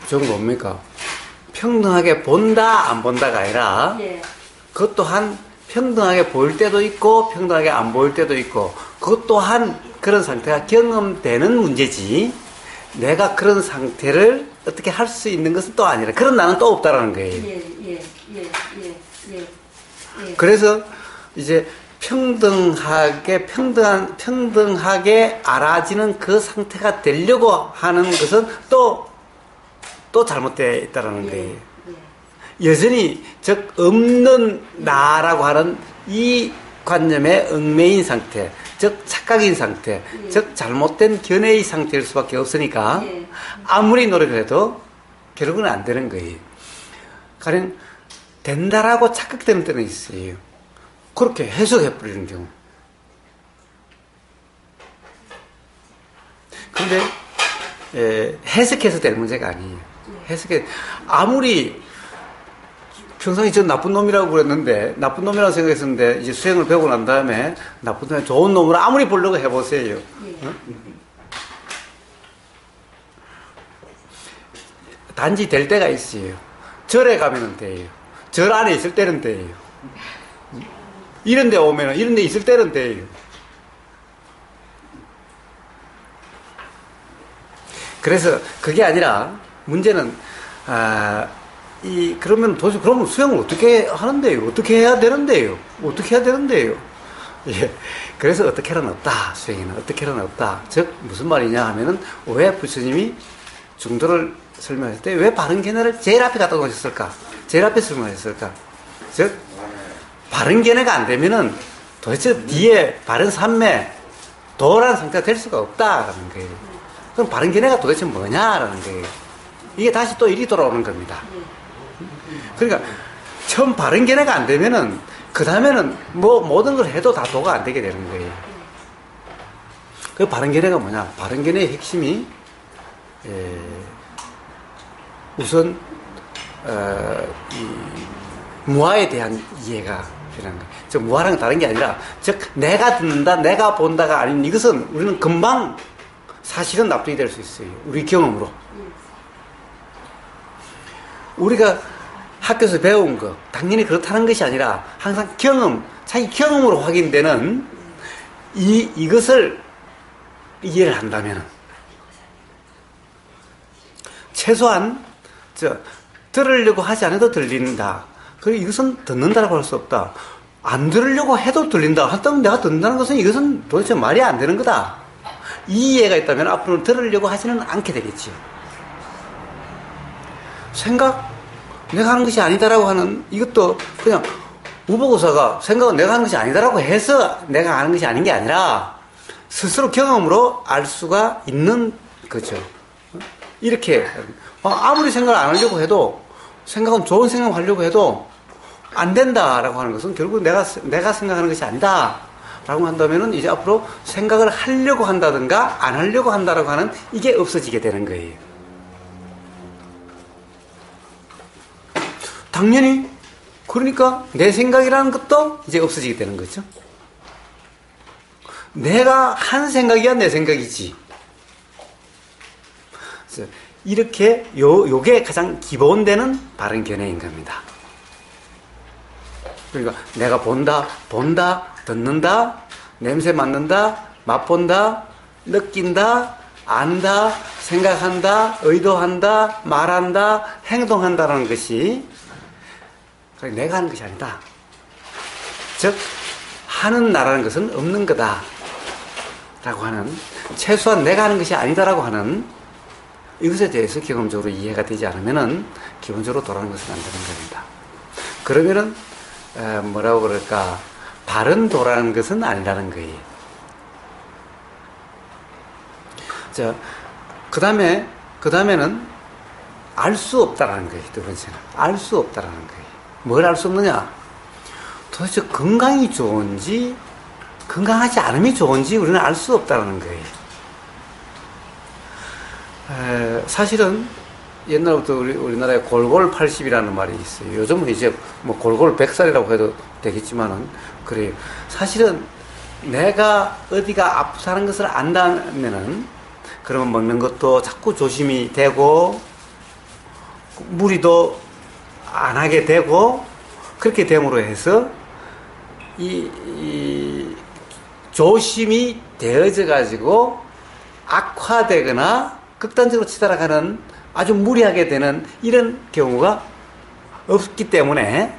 저건 뭡니까? 평등하게 본다 안 본다가 아니라 그것 또한 평등하게 보일 때도 있고 평등하게 안 보일 때도 있고 그것 또한 그런 상태가 경험되는 문제지 내가 그런 상태를 어떻게 할 수 있는 것은 또 아니라 그런 나는 또 없다라는 거예요. 그래서 이제 평등하게 알아지는 그 상태가 되려고 하는 것은 또 잘못되어 있다라는 거예요. 여전히 즉 없는 나라고 하는 이 관념에 얽매인 상태, 즉 착각인 상태, 즉 잘못된 견해의 상태일 수밖에 없으니까 아무리 노력을 해도 결국은 안 되는 거예요. 가령 된다라고 착각되는 때는 있어요. 그렇게 해석해버리는 경우. 그런데 해석해서 될 문제가 아니에요. 아무리 평상시 전 나쁜 놈이라고 그랬는데 나쁜 놈이라고 생각했었는데 이제 수행을 배우고 난 다음에 나쁜 놈이 좋은 놈으로 아무리 보려고 해보세요. 어? 단지 될 때가 있어요. 절에 가면은 돼요. 절 안에 있을 때는 돼요. 이런 데 오면은 이런 데 있을 때는 돼요. 그래서 그게 아니라 문제는 그러면 도대체 그러면 수행을 어떻게 하는데요? 어떻게 해야 되는데요? 어떻게 해야 되는데요? 예. 그래서 어떻게는 없다. 수행에는 어떻게는 없다. 즉 무슨 말이냐 하면은 왜 부처님이 중도를 설명할 때 왜 바른 견해를 제일 앞에 갖다 놓으셨을까? 제일 앞에 설명하셨을까? 즉 바른 견해가 안 되면은 도대체 뒤에 바른 삼매 도라는 상태가 될 수가 없다라는 거예요. 그럼 바른 견해가 도대체 뭐냐라는 거예요. 이게 다시 또 일이 돌아오는 겁니다. 그러니까 처음 바른 견해가 안 되면은 그 다음에는 뭐 모든 걸 해도 다 도가 안 되게 되는 거예요. 그 바른견해가 뭐냐? 바른견해의 핵심이 우선 이 무아에 대한 이해가 되는 거예요. 즉 무아랑은 다른 게 아니라 즉 내가 듣는다, 내가 본다가 아닌 이것은 우리는 금방 사실은 납득이 될 수 있어요. 우리 경험으로. 우리가 학교에서 배운 거 당연히 그렇다는 것이 아니라 항상 경험, 자기 경험으로 확인되는 이것을 이해를 한다면 최소한 들으려고 하지 않아도 들린다. 그리고 이것은 듣는다라고 할 수 없다. 안 들으려고 해도 들린다. 하여튼 내가 듣는다는 것은 이것은 도대체 말이 안 되는 거다. 이 이해가 있다면 앞으로는 들으려고 하지는 않게 되겠지요. 생각, 내가 하는 것이 아니다라고 하는 이것도 그냥 우보고사가 생각은 내가 하는 것이 아니다라고 해서 내가 하는 것이 아닌 게 아니라 스스로 경험으로 알 수가 있는 거죠. 이렇게 아무리 생각을 안 하려고 해도 생각은 좋은 생각을 하려고 해도 안 된다라고 하는 것은 결국 내가 생각하는 것이 아니다 라고 한다면은 이제 앞으로 생각을 하려고 한다든가 안 하려고 한다라고 하는 이게 없어지게 되는 거예요. 당연히 그러니까 내 생각이라는 것도 이제 없어지게 되는 거죠. 내가 한 생각이야 내 생각이지. 그래서 이렇게 요게 가장 기본되는 바른 견해인 겁니다. 그러니까 내가 본다, 듣는다, 냄새 맡는다, 맛본다, 느낀다, 안다, 생각한다, 의도한다, 말한다, 행동한다라는 것이 내가 하는 것이 아니다. 즉 하는 나라는 것은 없는 거다 라고 하는, 최소한 내가 하는 것이 아니다라고 하는 이것에 대해서 경험적으로 이해가 되지 않으면은 기본적으로 도라는 것은 안 되는 겁니다. 그러면은 뭐라고 그럴까, 바른 도라는 것은 아니라는 거예요. 자, 그 다음에는 알 수 없다라는 거예요. 두 번째는 알 수 없다라는 거예요. 뭘 알 수 없느냐? 도대체 건강이 좋은지 건강하지 않음이 좋은지 우리는 알 수 없다라는 거예요. 사실은 옛날부터 우리나라에 골골 80이라는 말이 있어요. 요즘은 이제 뭐 골골 100살이라고 해도 되겠지만은 그래요. 사실은 내가 어디가 아프다는 것을 안다면은 그러면 먹는 것도 자꾸 조심이 되고 무리도 안 하게 되고, 그렇게 됨으로 해서 이 조심이 되어져 가지고 악화되거나 극단적으로 치달아가는 아주 무리하게 되는 이런 경우가 없기 때문에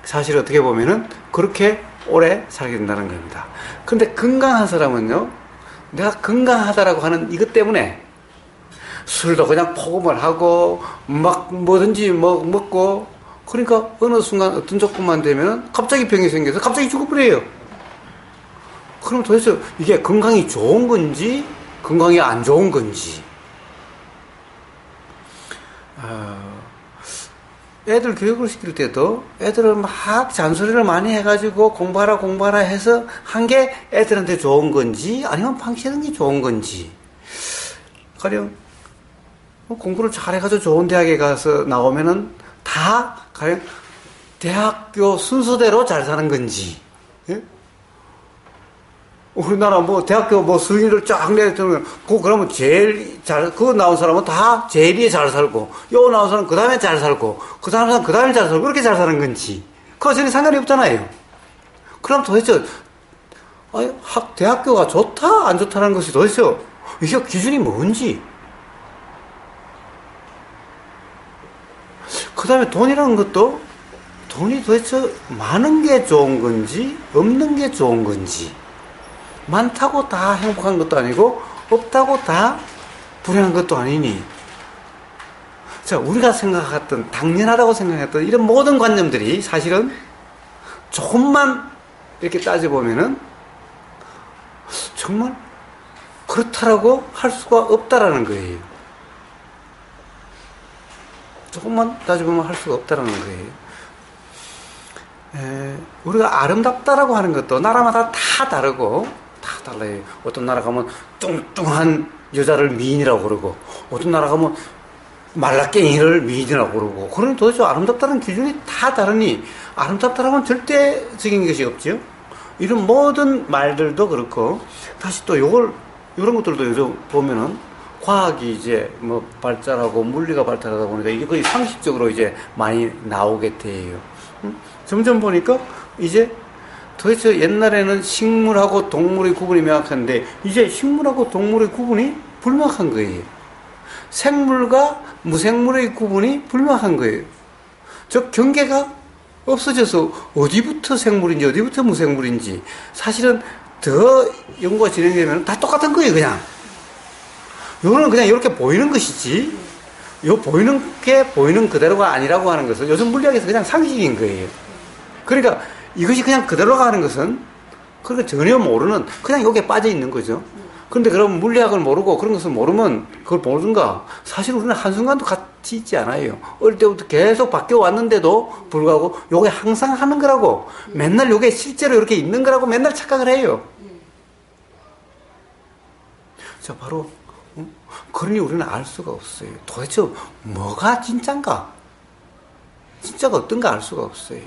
사실 어떻게 보면은 그렇게 오래 살게 된다는 겁니다. 그런데 건강한 사람은요, 내가 건강하다라고 하는 이것 때문에 술도 그냥 포금을 하고 막 뭐든지 먹고, 그러니까 어느 순간 어떤 조건만 되면 갑자기 병이 생겨서 갑자기 죽어버려요. 그럼 도대체 이게 건강이 좋은 건지 건강이 안 좋은 건지, 애들 교육을 시킬 때도 애들을 막 잔소리를 많이 해가지고 공부하라 해서 한 게 애들한테 좋은 건지 아니면 방치하는 게 좋은 건지, 가령 공부를 잘해가지고 좋은 대학에 가서 나오면은 다 가령 대학교 순서대로 잘 사는 건지, 예? 우리나라 뭐 대학교 뭐 순위를 쫙 내면 그러면 제일 잘 그거 나온 사람은 다 제일 위에 잘 살고, 요 나온 사람은 그 다음에 잘 살고, 그 다음에 그 다음에 잘 살고, 그렇게 잘 사는 건지 그거 전혀 상관이 없잖아요. 그럼 도대체 대학교가 좋다 안 좋다는 것이 도대체 이게 기준이 뭔지, 그 다음에 돈이라는 것도 돈이 도대체 많은 게 좋은 건지 없는 게 좋은 건지, 많다고 다 행복한 것도 아니고 없다고 다 불행한 것도 아니니, 자, 우리가 생각했던 당연하다고 생각했던 이런 모든 관념들이 사실은 조금만 이렇게 따져보면은 정말 그렇다라고 할 수가 없다라는 거예요. 조금만 따져보면 할 수가 없다라는 거예요. 우리가 아름답다라고 하는 것도 나라마다 다 다르고 다 달라요. 어떤 나라 가면 뚱뚱한 여자를 미인이라고 그러고 어떤 나라 가면 말라깽이를 미인이라고 그러고 그러니 도대체 아름답다는 기준이 다 다르니 아름답다라고 하면 절대적인 것이 없죠. 이런 모든 말들도 그렇고 다시 또 이런 것들도 요즘 보면은 과학이 이제 뭐 발달하고 물리가 발달하다 보니까 이게 거의 상식적으로 이제 많이 나오게 돼요. 점점 보니까 이제 도대체 옛날에는 식물하고 동물의 구분이 명확한데 이제 식물하고 동물의 구분이 불명확한 거예요. 생물과 무생물의 구분이 불명확한 거예요. 즉 경계가 없어져서 어디부터 생물인지 어디부터 무생물인지 사실은 더 연구가 진행되면 다 똑같은 거예요. 그냥 요거는 그냥 이렇게 보이는 것이지 요 보이는 게 보이는 그대로가 아니라고 하는 것은 요즘 물리학에서 그냥 상식인 거예요. 그러니까 이것이 그냥 그대로가 하는 것은 그러니까 전혀 모르는 그냥 여기에 빠져 있는 거죠. 그런데 그럼 물리학을 모르고 그런 것을 모르면 그걸 모르는가? 사실 우리는 한순간도 같이 있지 않아요. 어릴 때부터 계속 바뀌어 왔는데도 불구하고 요게 항상 하는 거라고 맨날 요게 실제로 이렇게 있는 거라고 맨날 착각을 해요. 자, 바로 그러니 우리는 알 수가 없어요. 도대체 뭐가 진짠가? 진짜가 어떤가 알 수가 없어요.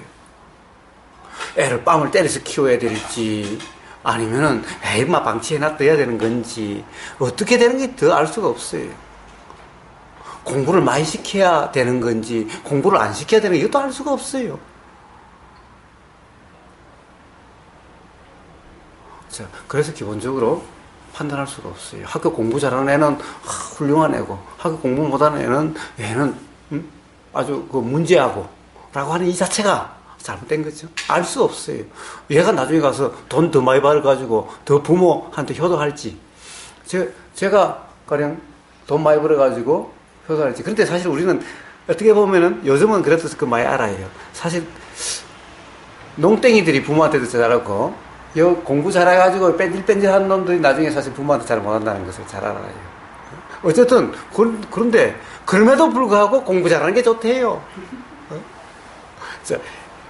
애를 뺨을 때려서 키워야 될지 아니면은 애만 방치해놔둬야 되는 건지 어떻게 되는 게 더 알 수가 없어요. 공부를 많이 시켜야 되는 건지 공부를 안 시켜야 되는 게 이것도 알 수가 없어요. 자, 그래서 기본적으로 판단할 수가 없어요. 학교 공부 잘하는 애는 훌륭한 애고 학교 공부 못하는 애는 아주 그 문제하고 라고 하는 이 자체가 잘못된 거죠. 알 수 없어요. 얘가 나중에 가서 돈 더 많이 벌어가지고 더 부모한테 효도할지 제가 가령 돈 많이 벌어가지고 효도할지. 그런데 사실 우리는 어떻게 보면은 요즘은 그래도 그 많이 알아요. 사실 농땡이들이 부모한테도 잘하고 공부 잘해가지고 뺀질뺀질한 놈들이 나중에 사실 부모한테 잘 못한다는 것을 잘 알아요. 어쨌든 그런데 그럼에도 불구하고 공부 잘하는 게 좋대요. 자,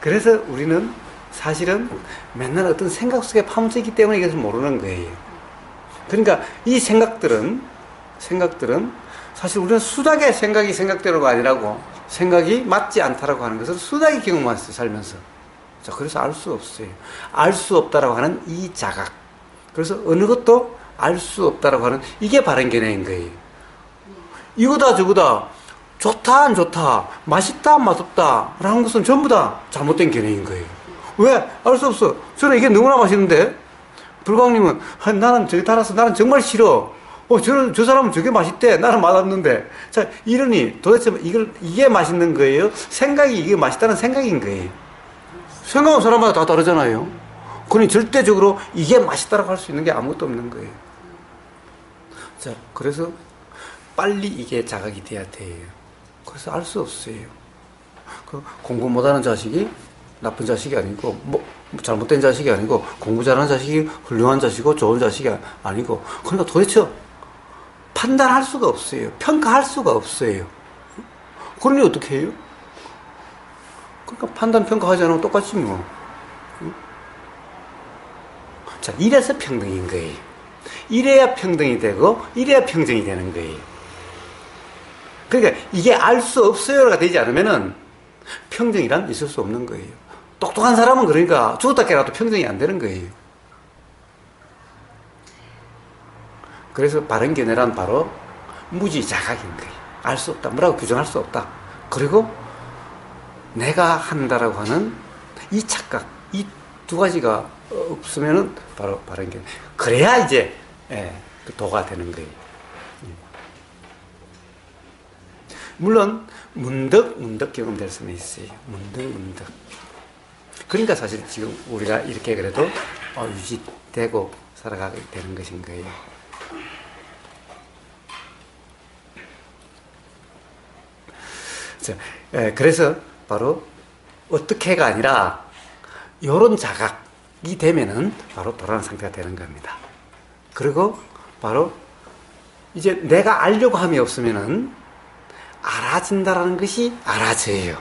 그래서 우리는 사실은 맨날 어떤 생각 속에 파묻혀 있기 때문에 이것을 모르는 거예요. 그러니까 이 생각들은 사실 우리는 수작의 생각이 생각대로가 아니라고 생각이 맞지 않다라고 하는 것을 수작의 경험만 했어요, 살면서. 자, 그래서 알 수 없어요. 알 수 없다라고 하는 이 자각. 그래서 어느 것도 알 수 없다라고 하는 이게 바른 견해인 거예요. 이거다 저거다 좋다 안 좋다 맛있다 안 맛없다 라는 것은 전부 다 잘못된 견해인 거예요. 왜? 알 수 없어. 저는 이게 너무나 맛있는데 불광님은 나는 저기 달아서 나는 정말 싫어. 저 사람은 저게 맛있대. 나는 맛없는데. 자, 이러니 도대체 이게 맛있는 거예요? 생각이 이게 맛있다는 생각인 거예요. 생각은 사람마다 다 다르잖아요. 그러니 절대적으로 이게 맛있다라고 할 수 있는 게 아무것도 없는 거예요. 자, 그래서 빨리 이게 자각이 돼야 돼요. 그래서 알 수 없어요. 공부 못하는 자식이 나쁜 자식이 아니고 잘못된 자식이 아니고 공부 잘하는 자식이 훌륭한 자식이고 좋은 자식이 아니고 그러니까 도대체 판단할 수가 없어요. 평가할 수가 없어요. 그러니 어떻게 해요? 그러니까 판단 평가하지 않으면 똑같지 뭐. 자, 이래서 평등인 거예요. 이래야 평등이 되고 이래야 평등이 되는 거예요. 그러니까 이게 알 수 없어요가 되지 않으면은 평등이란 있을 수 없는 거예요. 똑똑한 사람은 그러니까 죽었다 깨라도 평등이 안 되는 거예요. 그래서 바른 견해란 바로 무지자각인 거예요. 알 수 없다. 뭐라고 규정할 수 없다. 그리고 내가 한다라고 하는 이 착각, 이 두 가지가 없으면은 바로 바른 견해. 그래야 이제 그 도가 되는 거예요. 물론 문득 경험될 수는 있어요. 문득. 그러니까 사실 지금 우리가 이렇게 그래도 유지되고 살아가게 되는 것인 거예요. 자, 그래서 바로 어떻게가 아니라 이런 자각이 되면은 바로 돌아가는 상태가 되는 겁니다. 그리고 바로 이제 내가 알려고 함이 없으면은 알아진다라는 것이 알아져요.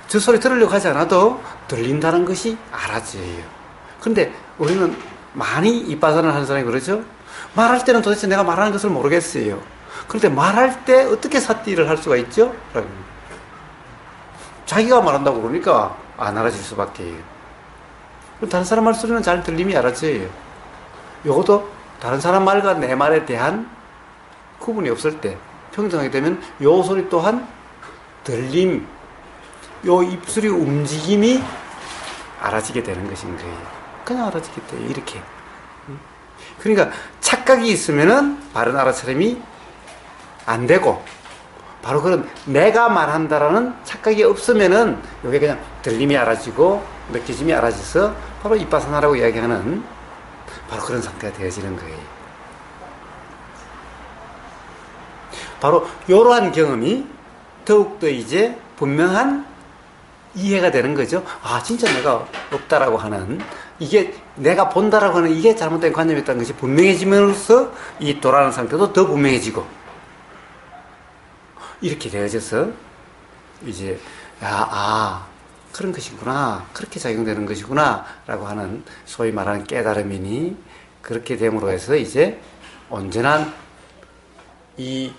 저 소리 들으려고 하지 않아도 들린다는 것이 알아져요. 그런데 우리는 많이 입바산을 하는 사람이 그러죠. 말할 때는 도대체 내가 말하는 것을 모르겠어요. 그런데 말할 때 어떻게 삿띠를 할 수가 있죠? 자기가 말한다고 그러니까 안 알아질 수밖에. 다른 사람 말 소리는 잘 들림이 알아져요. 요것도 다른 사람 말과 내 말에 대한 구분이 없을 때 평등하게 되면 요 소리 또한 들림, 요 입술의 움직임이 알아지게 되는 것인 거예요. 그냥 알아지게 돼요. 이렇게. 그러니까 착각이 있으면은 바른 알아차림이 안 되고, 바로 그런 내가 말한다라는 착각이 없으면은 이게 그냥 들림이 알아지고 느껴짐이 알아져서 바로 입바사나라고 이야기하는 바로 그런 상태가 되어지는 거예요. 바로 이러한 경험이 더욱더 이제 분명한 이해가 되는 거죠. 아, 진짜 내가 없다라고 하는, 이게 내가 본다라고 하는 이게 잘못된 관념이었다는 것이 분명해지면서 이 도라는 상태도 더 분명해지고, 이렇게 되어져서 이제 그런 것이구나, 그렇게 작용되는 것이구나 라고 하는 소위 말하는 깨달음이니, 그렇게 됨으로 해서 이제 온전한 이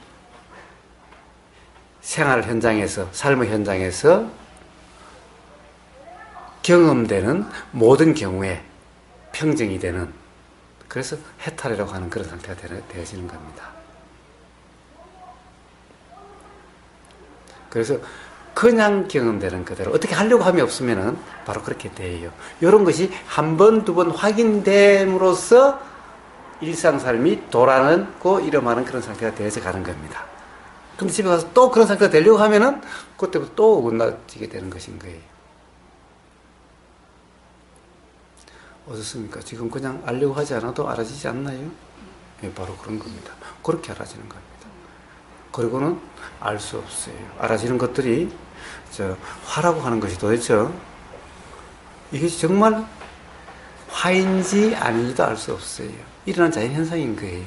생활 현장에서, 삶의 현장에서 경험되는 모든 경우에 평정이 되는, 그래서 해탈이라고 하는 그런 상태가 되어지는 겁니다. 그래서 그냥 경험되는 그대로 어떻게 하려고 함이 없으면은 바로 그렇게 돼요. 이런 것이 한 번, 두 번 확인됨으로써 일상 삶이 돌아가고 이름하는 그런 상태가 되어서 가는 겁니다. 근데 집에 가서 또 그런 상태가 되려고 하면은 그때부터 또 어긋나지게 되는 것인 거예요. 어떻습니까? 지금 그냥 알려고 하지 않아도 알아지지 않나요? 네, 바로 그런 겁니다. 그렇게 알아지는 겁니다. 그리고는 알 수 없어요. 알아지는 것들이 화라고 하는 것이 도대체 이게 정말 화인지 아닌지도 알 수 없어요. 일어난 자연현상인 거예요.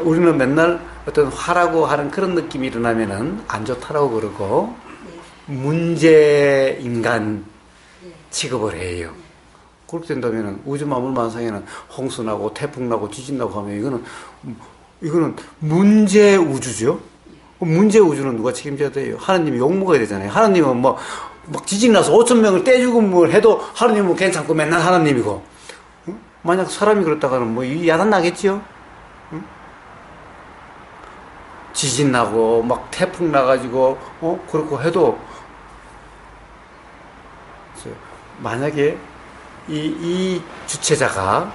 우리는 맨날 어떤 화라고 하는 그런 느낌이 일어나면은 안 좋다라고 그러고 문제인간 취급을 해요. 그렇게 된다면은 우주 만물 만상에는 홍수 나고 태풍 나고 지진 나고 하면 이거는 문제 우주죠. 문제 우주는 누가 책임져야 돼요? 하나님이 욕 먹어야 되잖아요. 하나님은 막 지진 나서 5,000명을 떼주고 뭘 해도 하나님은 괜찮고 맨날 하나님이고. 응? 만약 사람이 그렇다가는 야단 나겠지요? 응? 지진 나고 막 태풍 나가지고 그렇고 해도 만약에 이 주체자가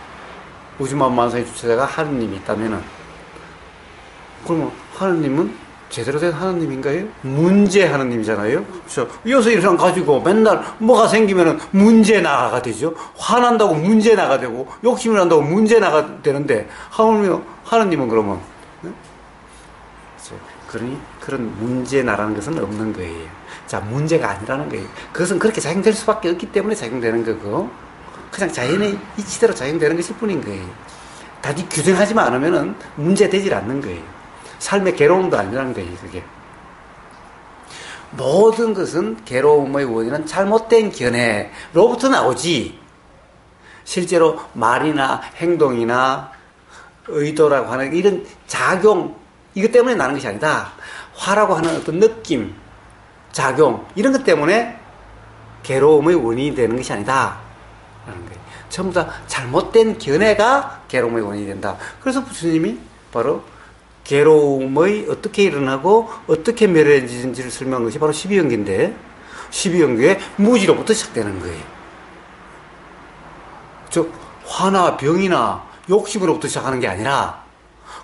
우주만 만상의 주체자가 하느님이 있다면은, 그러면 하느님은 제대로 된 하느님인가요? 문제 하느님이잖아요. 그렇죠? 이어서 이런 가지고 맨날 뭐가 생기면은 문제 나가가 되죠. 화난다고 문제 나가 되고 욕심이 난다고 문제 나가 되는데 하느님은 그러면 그러니 그런 문제 나라는 것은 없는 거예요. 자, 문제가 아니라는 거예요. 그것은 그렇게 작용될 수밖에 없기 때문에 작용되는 거고, 그냥 자연의 이치대로 작용되는 것일 뿐인 거예요. 단지 규정하지만 않으면은 문제되질 않는 거예요. 삶의 괴로움도 아니라는 거예요, 그게. 모든 것은 괴로움의 원인은 잘못된 견해로부터 나오지, 실제로 말이나 행동이나 의도라고 하는 이런 작용, 이것 때문에 나는 것이 아니다. 화라고 하는 어떤 느낌, 작용, 이런 것 때문에 괴로움의 원인이 되는 것이 아니다 라는 거예요. 전부 다 잘못된 견해가 괴로움의 원인이 된다. 그래서 부처님이 바로 괴로움의 어떻게 일어나고 어떻게 멸해지는지를 설명한 것이 바로 12연기인데, 12연기의 무지로부터 시작되는 거예요. 즉 화나 병이나 욕심으로부터 시작하는 게 아니라,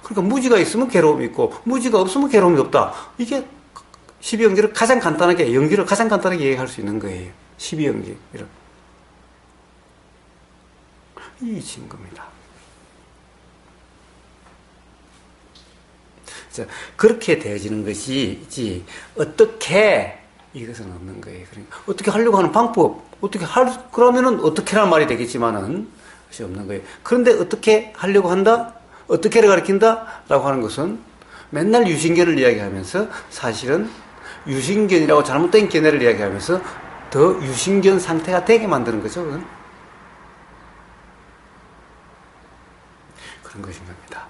그러니까 무지가 있으면 괴로움이 있고 무지가 없으면 괴로움이 없다. 이게 12연기를 가장 간단하게, 연기를 가장 간단하게 얘기할 수 있는 거예요. 12연기 이 진 겁니다. 자, 그렇게 되어지는 것이지 어떻게, 이것은 없는 거예요. 그러니까 어떻게 하려고 하는 방법, 그러면은 어떻게라는 말이 되겠지만은 그것이 없는 거예요. 그런데 어떻게 하려고 한다, 어떻게를 가리킨다 라고 하는 것은 맨날 유신견을 이야기하면서 사실은 유신견이라고 잘못된 견해를 이야기하면서 더 유신견 상태가 되게 만드는 거죠. 그건? 그런 것인 겁니다.